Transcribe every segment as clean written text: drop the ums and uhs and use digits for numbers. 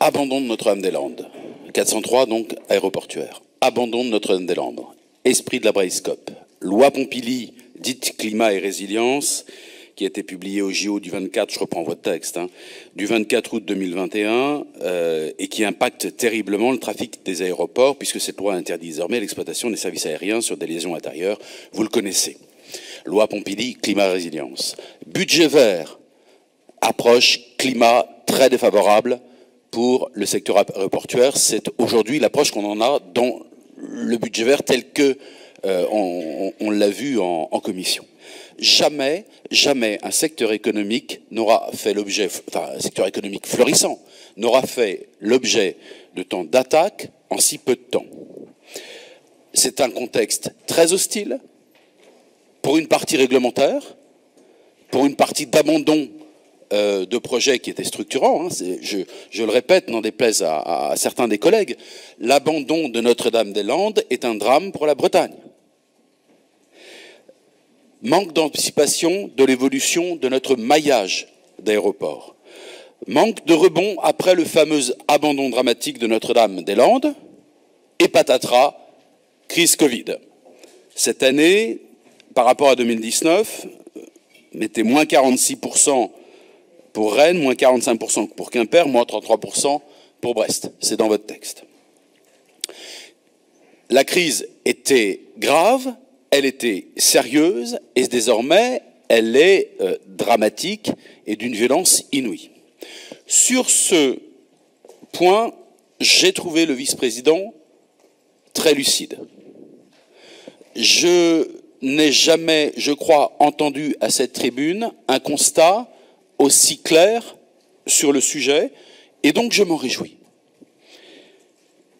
Abandon de Notre-Dame-des-Landes. 403, donc, aéroportuaire. Abandon de Notre-Dame-des-Landes. Esprit de la Braille-Scope. Loi Pompili, dite climat et résilience, qui a été publiée au JO du 24, je reprends votre texte, du 24 août 2021, et qui impacte terriblement le trafic des aéroports, puisque cette loi interdit désormais l'exploitation des services aériens sur des liaisons intérieures. Vous le connaissez. Loi Pompili, climat et résilience. Budget vert, approche climat très défavorable pour le secteur aéroportuaire. C'est aujourd'hui l'approche qu'on en a dans le budget vert tel que on l'a vu en commission. Jamais un secteur économique n'aura fait l'objet, enfin un secteur économique florissant, n'aura fait l'objet de tant d'attaques en si peu de temps. C'est un contexte très hostile pour une partie réglementaire, pour une partie d'abandon de projets qui étaient structurants. Je le répète, n'en déplaise à certains des collègues, l'abandon de Notre-Dame-des-Landes est un drame pour la Bretagne. Manque d'anticipation de l'évolution de notre maillage d'aéroports. Manque de rebond après le fameux abandon dramatique de Notre-Dame-des-Landes. Et patatras, crise Covid. Cette année, par rapport à 2019, mettez moins 46% pour Rennes, moins 45% pour Quimper, moins 33% pour Brest. C'est dans votre texte. La crise était grave, elle était sérieuse, et désormais, elle est dramatique et d'une violence inouïe. Sur ce point, j'ai trouvé le vice-président très lucide. Je n'ai jamais, je crois, entendu à cette tribune un constat aussi clair sur le sujet, et donc je m'en réjouis.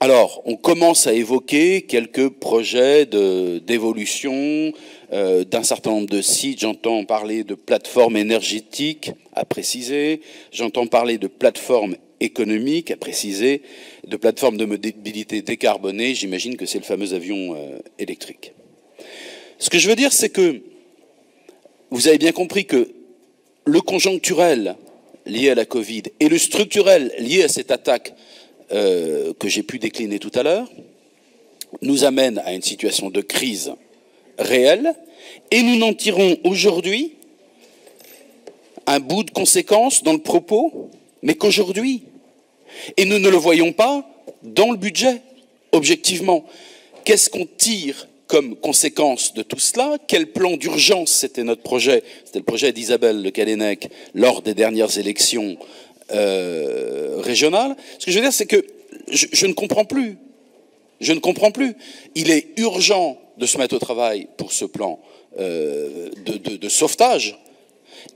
Alors, on commence à évoquer quelques projets d'évolution d'un certain nombre de sites. J'entends parler de plateformes énergétiques à préciser, j'entends parler de plateformes économiques à préciser, de plateformes de mobilité décarbonée, j'imagine que c'est le fameux avion électrique. Ce que je veux dire, c'est que vous avez bien compris que le conjoncturel lié à la Covid et le structurel lié à cette attaque que j'ai pu décliner tout à l'heure nous amènent à une situation de crise réelle, et nous n'en tirons aujourd'hui un bout de conséquence dans le propos, mais qu'aujourd'hui. Et nous ne le voyons pas dans le budget, objectivement. Qu'est-ce qu'on tire comme conséquence de tout cela? Quel plan d'urgence? C'était notre projet, c'était le projet d'Isabelle Le Callennec lors des dernières élections régionales. Ce que je veux dire, c'est que je ne comprends plus. Je ne comprends plus. Il est urgent de se mettre au travail pour ce plan de sauvetage.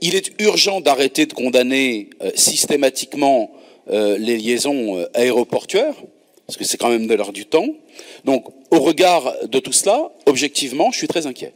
Il est urgent d'arrêter de condamner systématiquement les liaisons aéroportuaires, parce que c'est quand même de l'heure du temps. Donc, au regard de tout cela, objectivement, je suis très inquiet.